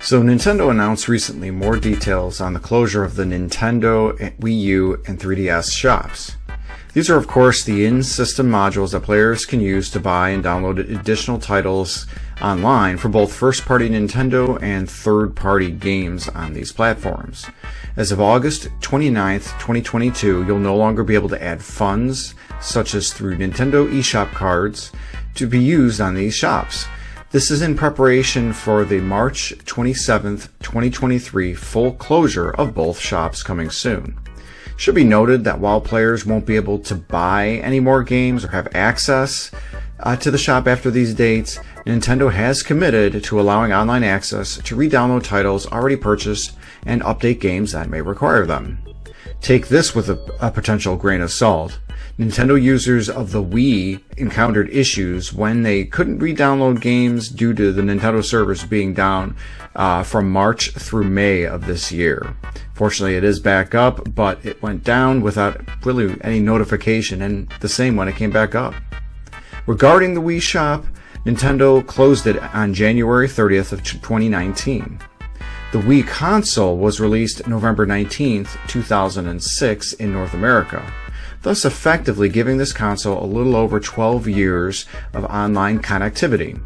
So Nintendo announced recently more details on the closure of the Nintendo, Wii U, and 3DS shops. These are of course the in-system modules that players can use to buy and download additional titles online for both first-party Nintendo and third-party games on these platforms. As of August 29th, 2022, you'll no longer be able to add funds, such as through Nintendo eShop cards, to be used on these shops. This is in preparation for the March 27th, 2023 full closure of both shops coming soon. It should be noted that while players won't be able to buy any more games or have access to the shop after these dates, Nintendo has committed to allowing online access to re-download titles already purchased and update games that may require them. Take this with a potential grain of salt. Nintendo users of the Wii encountered issues when they couldn't re-download games due to the Nintendo servers being down from March through May of this year. Fortunately, it is back up, but it went down without really any notification, and the same when it came back up. Regarding the Wii shop, Nintendo closed it on January 30th of 2019. The Wii console was released November 19th, 2006 in North America, thus effectively giving this console a little over 12 years of online connectivity.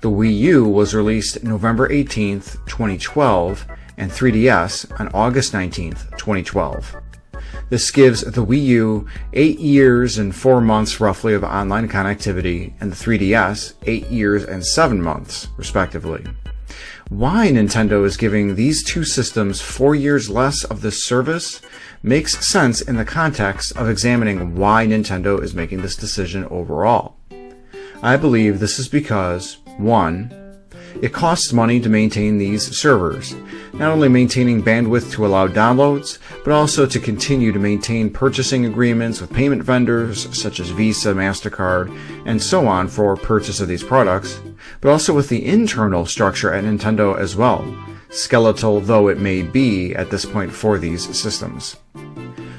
The Wii U was released November 18th, 2012, and 3DS on August 19th, 2012. This gives the Wii U 8 years and 4 months roughly of online connectivity, and the 3DS 8 years and 7 months, respectively. Why Nintendo is giving these two systems 4 years less of this service makes sense in the context of examining why Nintendo is making this decision overall. I believe this is because, 1, it costs money to maintain these servers, not only maintaining bandwidth to allow downloads, but also to continue to maintain purchasing agreements with payment vendors such as Visa, MasterCard, and so on for purchase of these products, but also with the internal structure at Nintendo as well, skeletal though it may be at this point for these systems.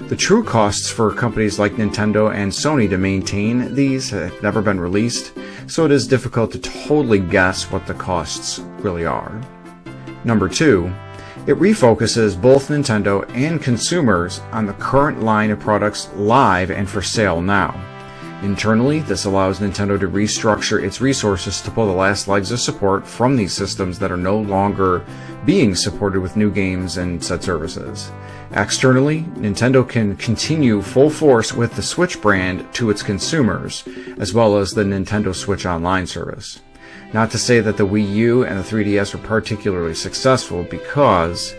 The true costs for companies like Nintendo and Sony to maintain these have never been released, so it is difficult to totally guess what the costs really are. Number 2, it refocuses both Nintendo and consumers on the current line of products live and for sale now. Internally, this allows Nintendo to restructure its resources to pull the last legs of support from these systems that are no longer being supported with new games and said services. Externally, Nintendo can continue full force with the Switch brand to its consumers, as well as the Nintendo Switch Online service. Not to say that the Wii U and the 3DS were particularly successful because,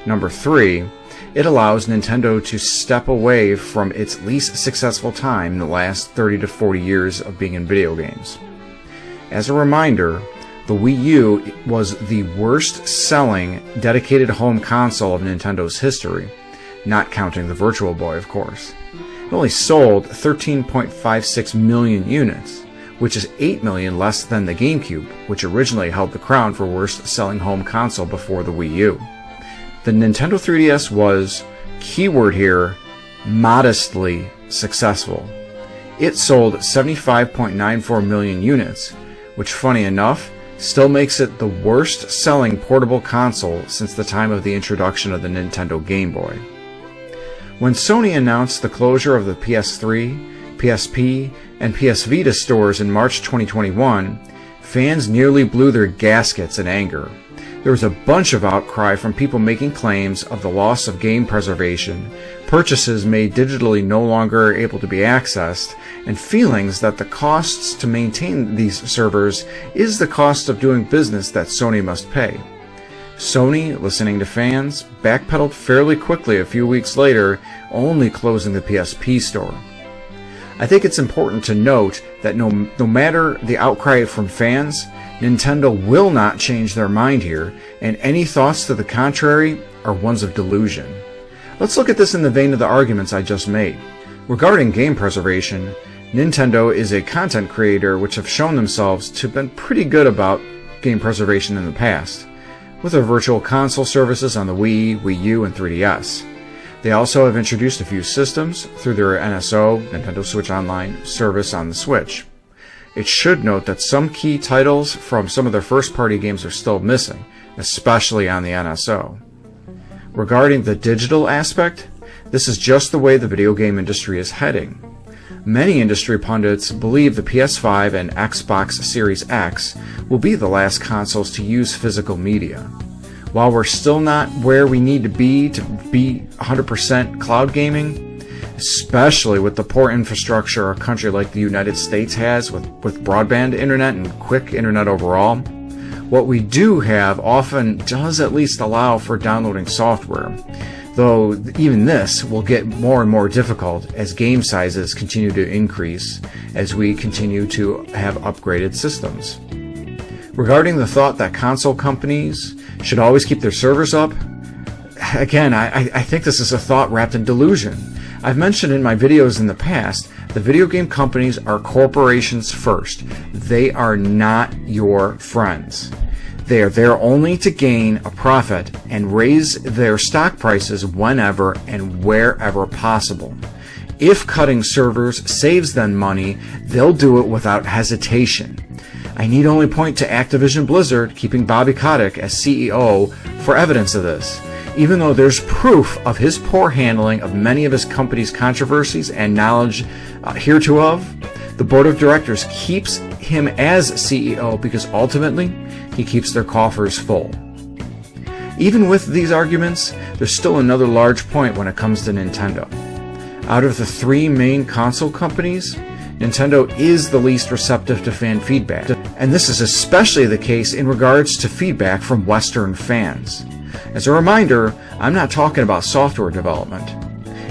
number 3, it allows Nintendo to step away from its least successful time in the last 30 to 40 years of being in video games. As a reminder, the Wii U was the worst-selling dedicated home console of Nintendo's history, not counting the Virtual Boy, of course. It only sold 13.56 million units, which is 8 million less than the GameCube, which originally held the crown for worst-selling home console before the Wii U. The Nintendo 3DS was, keyword here, modestly successful. It sold 75.94 million units, which, funny enough, still makes it the worst-selling portable console since the time of the introduction of the Nintendo Game Boy. When Sony announced the closure of the PS3, PSP, and PS Vita stores in March 2021, fans nearly blew their gaskets in anger. There was a bunch of outcry from people making claims of the loss of game preservation, purchases made digitally no longer able to be accessed, and feelings that the costs to maintain these servers is the cost of doing business that Sony must pay. Sony, listening to fans, backpedaled fairly quickly a few weeks later, only closing the PSP store. I think it's important to note that no matter the outcry from fans, Nintendo will not change their mind here, and any thoughts to the contrary are ones of delusion. Let's look at this in the vein of the arguments I just made. Regarding game preservation, Nintendo is a content creator which have shown themselves to have been pretty good about game preservation in the past, with their virtual console services on the Wii, Wii U, and 3DS. They also have introduced a few systems through their NSO, Nintendo Switch Online, service on the Switch. it should note that some key titles from some of their first-party games are still missing, especially on the NSO. Regarding the digital aspect, this is just the way the video game industry is heading. Many industry pundits believe the PS5 and Xbox Series X will be the last consoles to use physical media. While we're still not where we need to be 100% cloud gaming, especially with the poor infrastructure a country like the United States has with broadband internet and quick internet overall, what we do have often does at least allow for downloading software, though even this will get more and more difficult as game sizes continue to increase as we continue to have upgraded systems. Regarding the thought that console companies should always keep their servers up, again, I think this is a thought wrapped in delusion. I've mentioned in my videos in the past that video game companies are corporations first. They are not your friends. They are there only to gain a profit and raise their stock prices whenever and wherever possible. If cutting servers saves them money, they'll do it without hesitation. I need only point to Activision Blizzard keeping Bobby Kotick as CEO for evidence of this. Even though there's proof of his poor handling of many of his company's controversies and knowledge hereto, the board of directors keeps him as CEO because ultimately he keeps their coffers full. Even with these arguments, there's still another large point when it comes to Nintendo. Out of the three main console companies, Nintendo is the least receptive to fan feedback, and this is especially the case in regards to feedback from Western fans. As a reminder, I'm not talking about software development.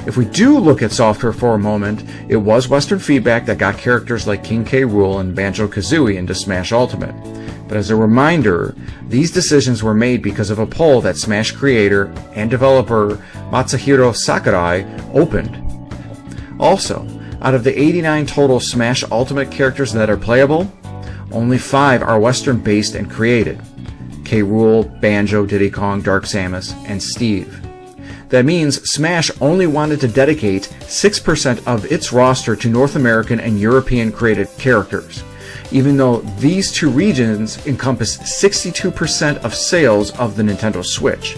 If we do look at software for a moment, it was Western feedback that got characters like King K. Rool and Banjo-Kazooie into Smash Ultimate. But as a reminder, these decisions were made because of a poll that Smash creator and developer Matsuhiro Sakurai opened. Also, out of the 89 total Smash Ultimate characters that are playable, only 5 are Western-based and created: K. Rool, Banjo, Diddy Kong, Dark Samus, and Steve. That means Smash only wanted to dedicate 6% of its roster to North American and European created characters, even though these two regions encompass 62% of sales of the Nintendo Switch.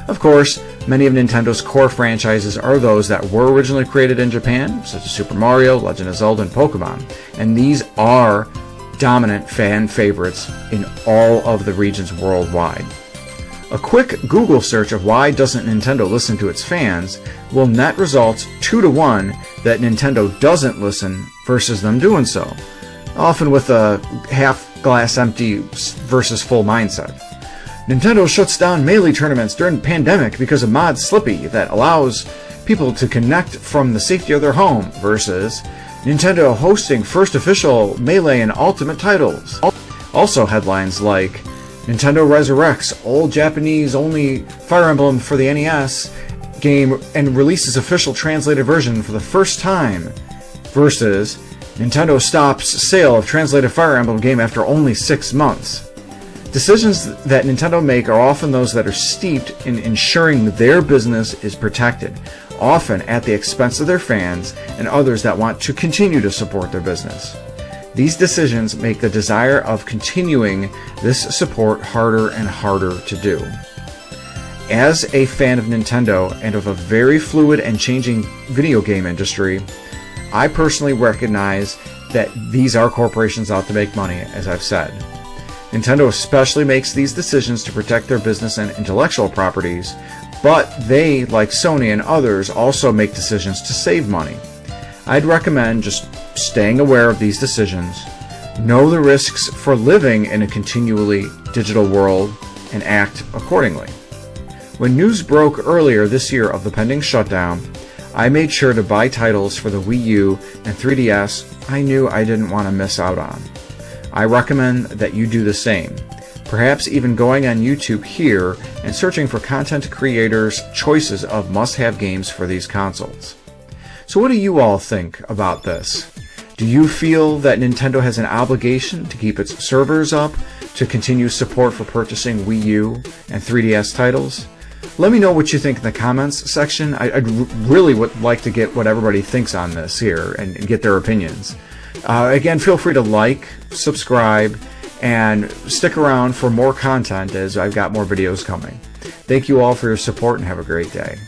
Of course, many of Nintendo's core franchises are those that were originally created in Japan, such as Super Mario, Legend of Zelda, and Pokemon, and these are dominant fan favorites in all of the regions worldwide. A quick Google search of why doesn't Nintendo listen to its fans will net results 2-to-1 that Nintendo doesn't listen versus them doing so, often with a half glass empty versus full mindset. Nintendo shuts down Melee tournaments during the pandemic because of mod Slippy that allows people to connect from the safety of their home versus Nintendo hosting first official Melee and Ultimate titles. Also headlines like Nintendo resurrects old Japanese-only Fire Emblem for the NES game and releases official translated version for the first time, versus Nintendo stops sale of translated Fire Emblem game after only 6 months. Decisions that Nintendo make are often those that are steeped in ensuring their business is protected, often at the expense of their fans and others that want to continue to support their business. These decisions make the desire of continuing this support harder and harder to do. As a fan of Nintendo and of a very fluid and changing video game industry, I personally recognize that these are corporations out to make money, as I've said. Nintendo especially makes these decisions to protect their business and intellectual properties, but they, like Sony and others, also make decisions to save money. I'd recommend just staying aware of these decisions, know the risks for living in a continually digital world, and act accordingly. When news broke earlier this year of the pending shutdown, I made sure to buy titles for the Wii U and 3DS I knew I didn't want to miss out on. I recommend that you do the same, perhaps even going on YouTube here and searching for content creators' choices of must-have games for these consoles. So what do you all think about this? Do you feel that Nintendo has an obligation to keep its servers up to continue support for purchasing Wii U and 3DS titles? Let me know what you think in the comments section. I'd really would like to get what everybody thinks on this here and get their opinions. Again, feel free to like, subscribe, and stick around for more content as I've got more videos coming. Thank you all for your support and have a great day.